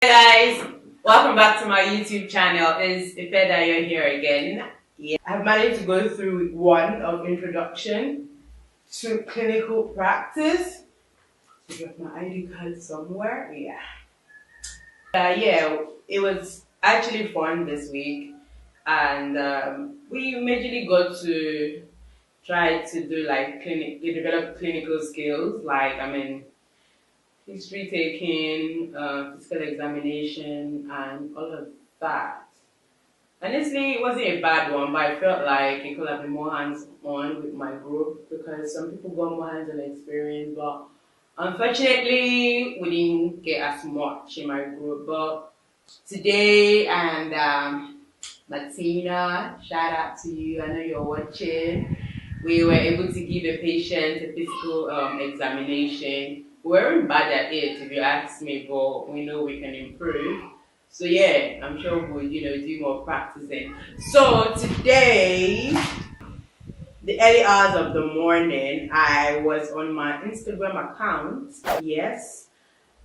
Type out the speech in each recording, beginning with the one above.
Hey guys, welcome back to my YouTube channel. It's Ifedayo here again. Yeah, I've managed to go through one of introduction to clinical practice. I got my ID card somewhere. Yeah, it was actually fun this week, and we majorly got to try to do like develop clinical skills. History taking, physical examination, and all of that. Honestly, it wasn't a bad one, but I felt like it could have been more hands-on with my group because some people got more hands-on experience, but unfortunately, we didn't get as much in my group. But today, and Martina, shout out to you. I know you're watching. We were able to give a patient a physical examination. We weren't bad at it, if you ask me, but we know we can improve. So yeah, I'm sure we'll do more practicing. So today, the early hours of the morning, I was on my Instagram account, yes,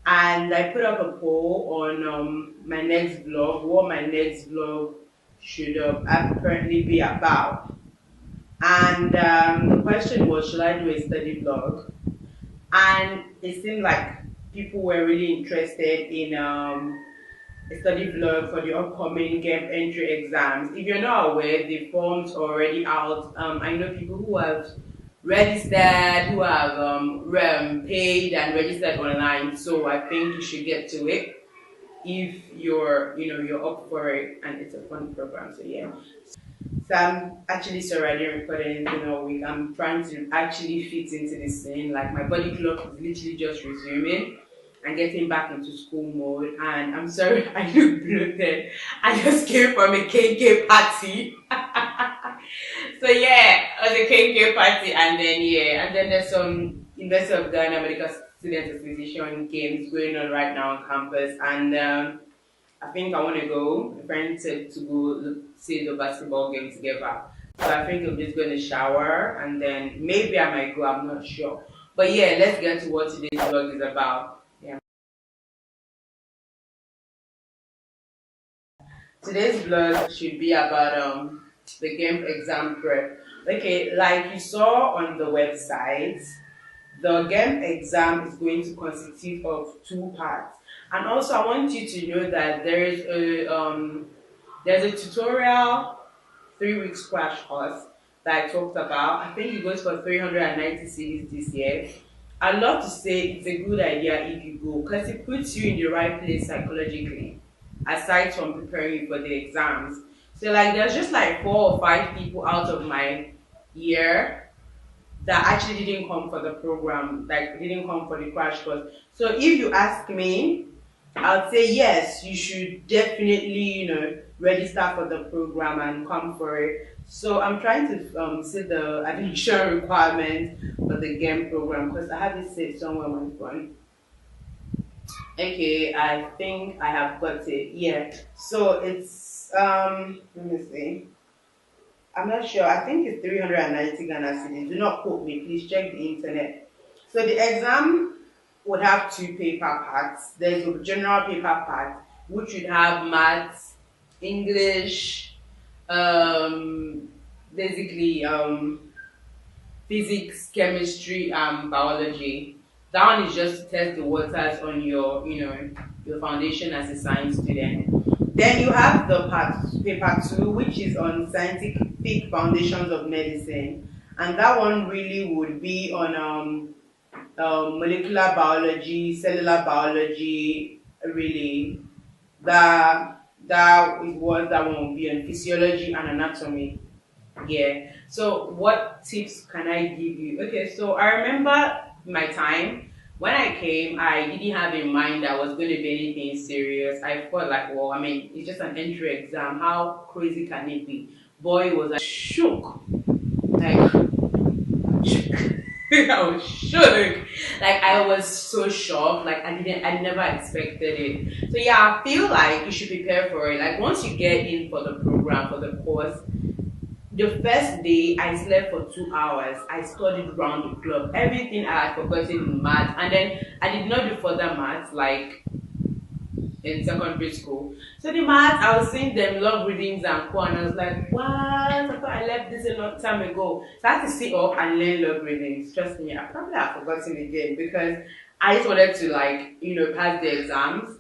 and I put up a poll on my next vlog, what my next vlog should apparently be about. And the question was, should I do a study vlog? And it seemed like people were really interested in a study vlog for the upcoming Gemp entry exams. If you're not aware, the forms are already out. I know people who have registered, who have paid and registered online. So I think you should get to it if you're up for it, and it's a fun program. So yeah. So I'm actually sorry I didn't record anything all week. I'm trying to actually fit into this thing. Like my body clock is literally just resuming and getting back into school mode. And I'm sorry I look bloated. I just came from a KK party. So yeah, it was a KK party, and then there's some University of Ghana Medical Student Association games going on right now on campus, and I think I want to go. My friend said to go see the basketball game together. So I think I'm just going to shower and then maybe I might go. I'm not sure. But yeah, let's get to what today's vlog is about. Yeah. Today's vlog should be about the Gemp exam prep. Okay, like you saw on the website, the Gemp exam is going to consist of 2 parts. And also, I want you to know that there's a tutorial 3 weeks crash course that I talked about. I think it goes for 390 CDs this year. I'd love to say it's a good idea if you go because it puts you in the right place psychologically, aside from preparing you for the exams. So like there's just like 4 or 5 people out of my year that actually didn't come for the program, like didn't come for the crash course. So if you ask me, I'll say yes, you should definitely, register for the program and come for it. So I'm trying to see the admission requirements for the Gemp program because I have it saved somewhere on my phone. Okay, I think I have got it. Yeah. So it's let me see. I'm not sure. I think it's 390 Ghana cedis. Do not quote me. Please check the internet. So the exam would have 2 paper parts. There's a general paper part, which would have maths, English, basically physics, chemistry, and biology. That one is just to test the waters on your foundation as a science student. Then you have the paper 2, which is on scientific foundations of medicine, and that one really would be on molecular biology, cellular biology, really. That is what that one will be on physiology and anatomy. Yeah. So what tips can I give you? Okay, so I remember my time when I came, I didn't have in mind that was going to be anything serious. I thought like, well, I mean, it's just an entry exam. How crazy can it be? Boy, was I shook. Like, I was shook. Like I was so shocked. Like I never expected it. So yeah, I feel like you should prepare for it. Like once you get in for the program, for the course, the first day I slept for 2 hours. I studied round the clock. Everything I had forgotten in math, and then I did not do further math. Like in secondary school. So the maths, I was seeing them logarithms and co, and I was like, what? I thought I left this a long time ago. So I had to sit up and learn logarithms. Trust me, I probably have forgotten again because I just wanted to like, pass the exams.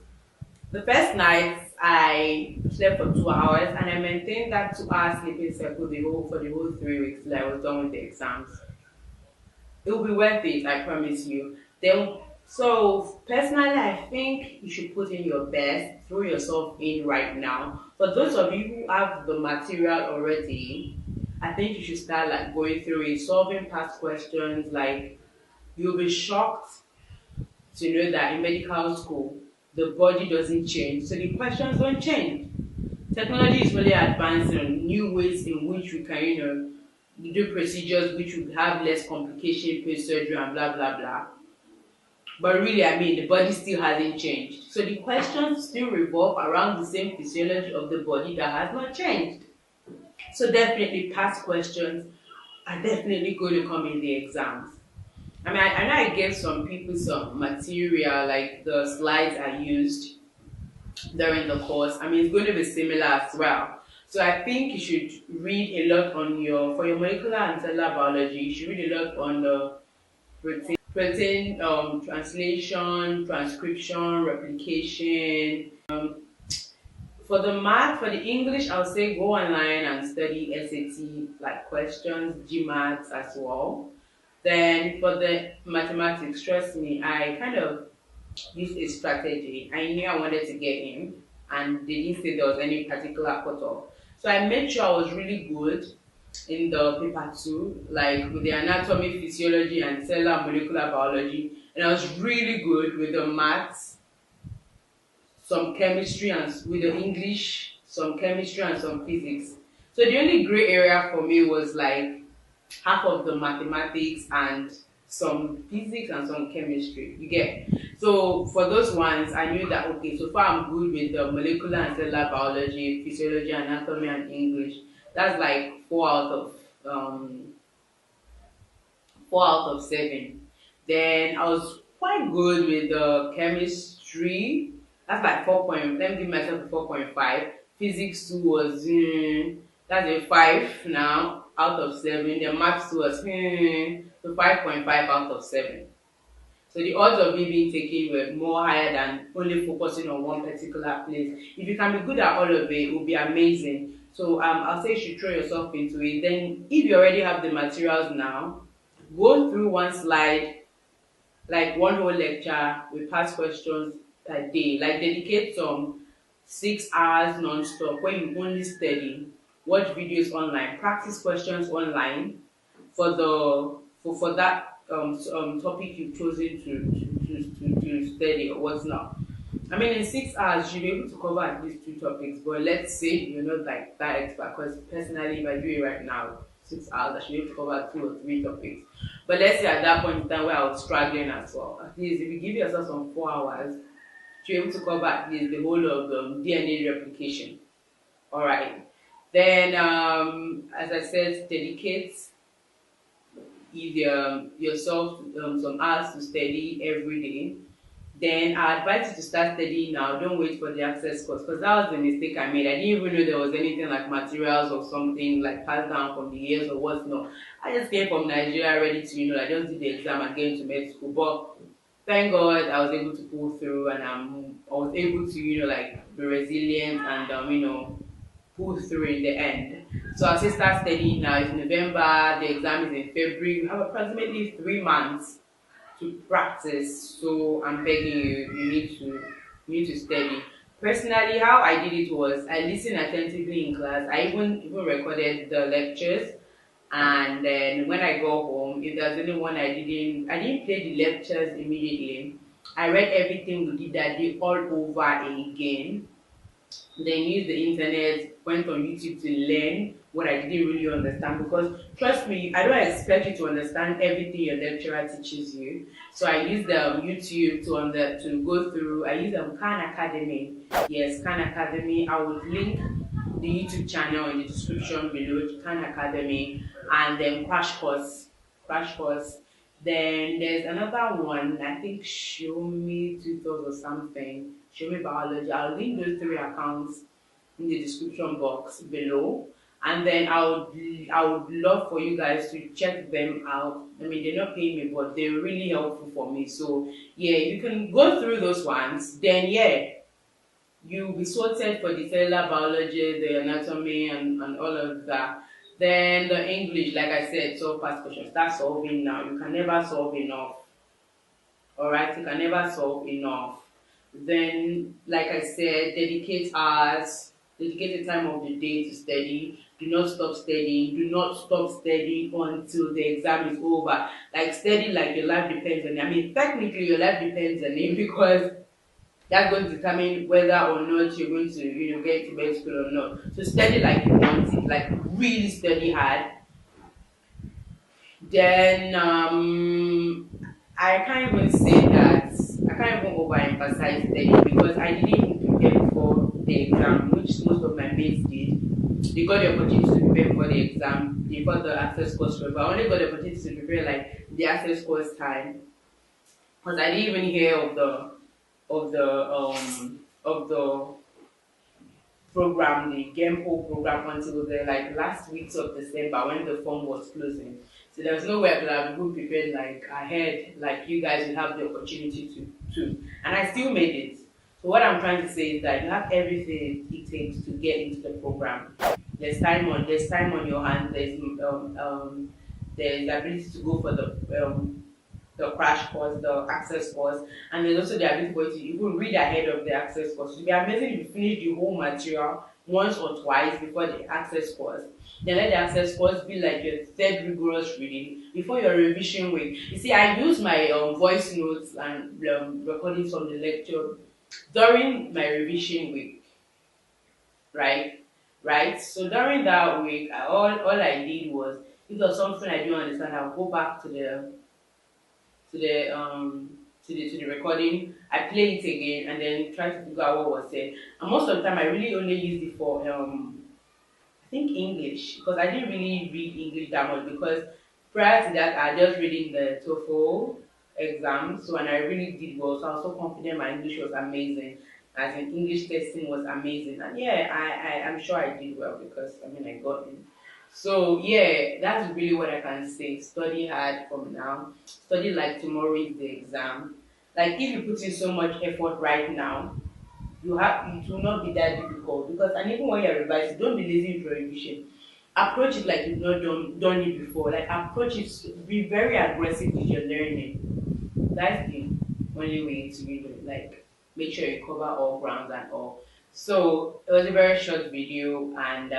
The first night I slept for 2 hours and I maintained that 2 hour sleeping cycle for the whole 3 weeks till I was done with the exams. It will be worth it, I promise you. Then, so personally, I think you should put in your best, throw yourself in right now. For those of you who have the material already, I think you should start like going through it, solving past questions. Like you'll be shocked to know that in medical school, the body doesn't change, so the questions don't change. Technology is really advancing, new ways in which we can, do procedures which would have less complication, post surgery, and blah blah blah. But really, I mean, the body still hasn't changed. So the questions still revolve around the same physiology of the body that has not changed. So definitely, past questions are definitely going to come in the exams. I mean, I know I gave some people some material, like the slides I used during the course. I mean, it's going to be similar as well. So I think you should read a lot on for your molecular and cellular biology. You should read a lot on the protein translation, transcription, replication. For the math, for the English, I would say go online and study SAT like questions, GMAT as well. Then for the mathematics, trust me, I kind of used a strategy. I knew I wanted to get in, and they didn't say there was any particular cutoff. So I made sure I was really good in the paper two, like with the anatomy, physiology, and cellular molecular biology. And I was really good with the maths, some chemistry, and with the English, some chemistry and some physics. So the only gray area for me was like half of the mathematics and some physics and some chemistry. You get? So for those ones, I knew that okay, so far I'm good with the molecular and cellular biology, physiology, anatomy, and English. That's like um 4 out of 7. Then I was quite good with the chemistry. That's like 4 point. Let me give myself a 4.5. Physics 2 was that's a 5 now out of 7. The maths 2 was so 5.5 out of 7. So the odds of me being taken were more higher than only focusing on one particular place. If you can be good at all of it will be amazing. So I'll say you should throw yourself into it. Then if you already have the materials now, go through one slide, like one whole lecture with past questions per day. Like dedicate some 6 hours non-stop where you only study, watch videos online, practice questions online for that topic you've chosen to study or what's not. I mean, in 6 hours, you'll be able to cover at least 2 topics, but let's say you're not like that expert, because personally, if I do it right now, 6 hours, I should be able to cover 2 or 3 topics. But let's say at that point in time where I was struggling as well, at least if you give yourself some 4 hours, you're able to cover at least the whole of DNA replication. All right. Then, as I said, dedicate yourself some hours to study every day. Then I advise you to start studying now. Don't wait for the access course, because that was the mistake I made. I didn't even know there was anything like materials or something like passed down from the years or what's not. I just came from Nigeria ready to, I just did the exam and came to med school. But thank God I was able to pull through, and I was able to, like be resilient and pull through in the end. So I'll say start studying now. It's November, the exam is in February. You have approximately 3 months to practice. So I'm begging you, you need to study. Personally, how I did it was I listened attentively in class. I even recorded the lectures, and then when I go home, if there's anyone I didn't play the lectures immediately. I read everything we did that day all over again, then used the internet, went on YouTube to learn what I didn't really understand. Because trust me, I don't expect you to understand everything your lecturer teaches you. So I used YouTube to go through. I used Khan Academy. Yes, Khan Academy. I would link the YouTube channel in the description below. Khan Academy, and then Crash Course. Crash Course. Then there's another one. I think Show Me Tutors or something. Show Me Biology. I'll link those three accounts in the description box below. And then I would love for you guys to check them out. I mean, they're not paying me, but they're really helpful for me. So yeah, you can go through those ones. Then yeah, you'll be sorted for the cellular biology, the anatomy, and all of that. Then the English, like I said, solve past questions. Start solving now. You can never solve enough. All right, you can never solve enough. Then, like I said, dedicate hours, dedicate the time of the day to study. Do not stop studying. Do not stop studying until the exam is over. Like study like your life depends on it. I mean, technically your life depends on it because that's going to determine whether or not you're going to, get to med school or not. So study like you want it, like really study hard. Then I can't even overemphasize studying because I didn't even prepare for the exam, which most of my mates did. They got the opportunity to prepare for the exam before the access course were, but I only got the opportunity to prepare like the access course time because I didn't even hear of the program, the Gemp program, until the like last weeks of December when the form was closing. So there was no way I could have been prepared like ahead, like you guys will have the opportunity to. And I still made it. So what I'm trying to say is that you have everything it takes to get into the program. There's time on your hands. There's the ability to go for the crash course, the access course, and there's also the ability for you to even read ahead of the access course. It would be amazing if you finish the whole material once or twice before the access course. Then let the access course be like your third rigorous reading before your revision week. You see, I use my voice notes and recordings from the lecture during my revision week, right? Right. So during that week, all I did was if there was something I didn't understand, I'll go back to the to the recording. I play it again and then try to figure out what was said. And most of the time, I really only used it for I think English because I didn't really read English that much because prior to that, I just reading the TOEFL exam. So and I really did well. So I was so confident my English was amazing. As in English testing was amazing. And yeah, I'm sure I did well because I mean I got in. So yeah, that's really what I can say. Study hard from now. Study like tomorrow is the exam. Like if you put in so much effort right now, it will not be that difficult because and even when you're revising, don't be lazy with your revision. Approach it like you've not done it before. Like approach it, be very aggressive with your learning. That's the only way to read it. Like make sure you cover all grounds and all. So it was a very short video and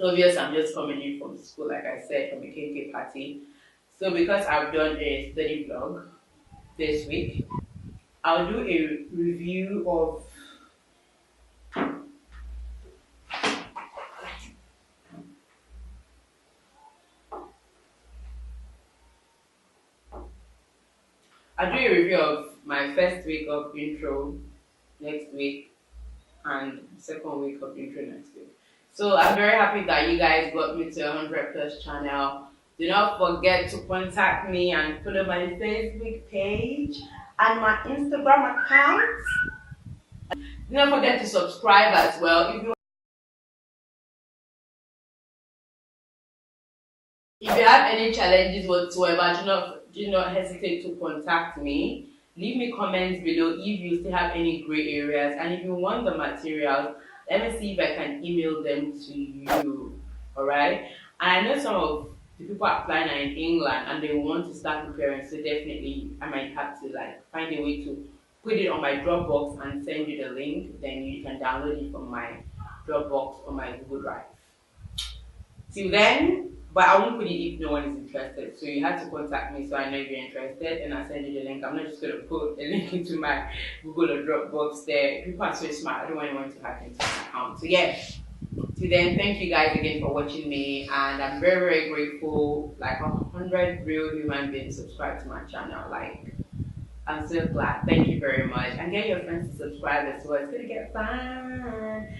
obvious I'm just coming in from school, like I said, from a KK party. So because I've done a study vlog this week, I'll do a review of my first week of intro next week and second week of intro next week. So I'm very happy that you guys got me to 100 plus channel. Do not forget to contact me and follow my Facebook page and my Instagram account. Do not forget to subscribe as well. If you have any challenges whatsoever, do not hesitate to contact me. Leave me comments below if you still have any gray areas, and if you want the materials, let me see if I can email them to you. Alright? And I know some of the people applying are in England and they want to start preparing, so definitely I might have to like find a way to put it on my Dropbox and send you the link. Then you can download it from my Dropbox or my Google Drive. Till then, but I won't put it if no one is interested. So you have to contact me so I know if you're interested and I'll send you the link. I'm not just going to put a link into my Google or Dropbox there. People are so smart. I don't want anyone to hack into my account. So yeah, till then, thank you guys again for watching me. And I'm very, very grateful. Like 100 real human beings subscribe to my channel. Like, I'm so glad. Thank you very much. And get your friends to subscribe as well. It's going to get fun.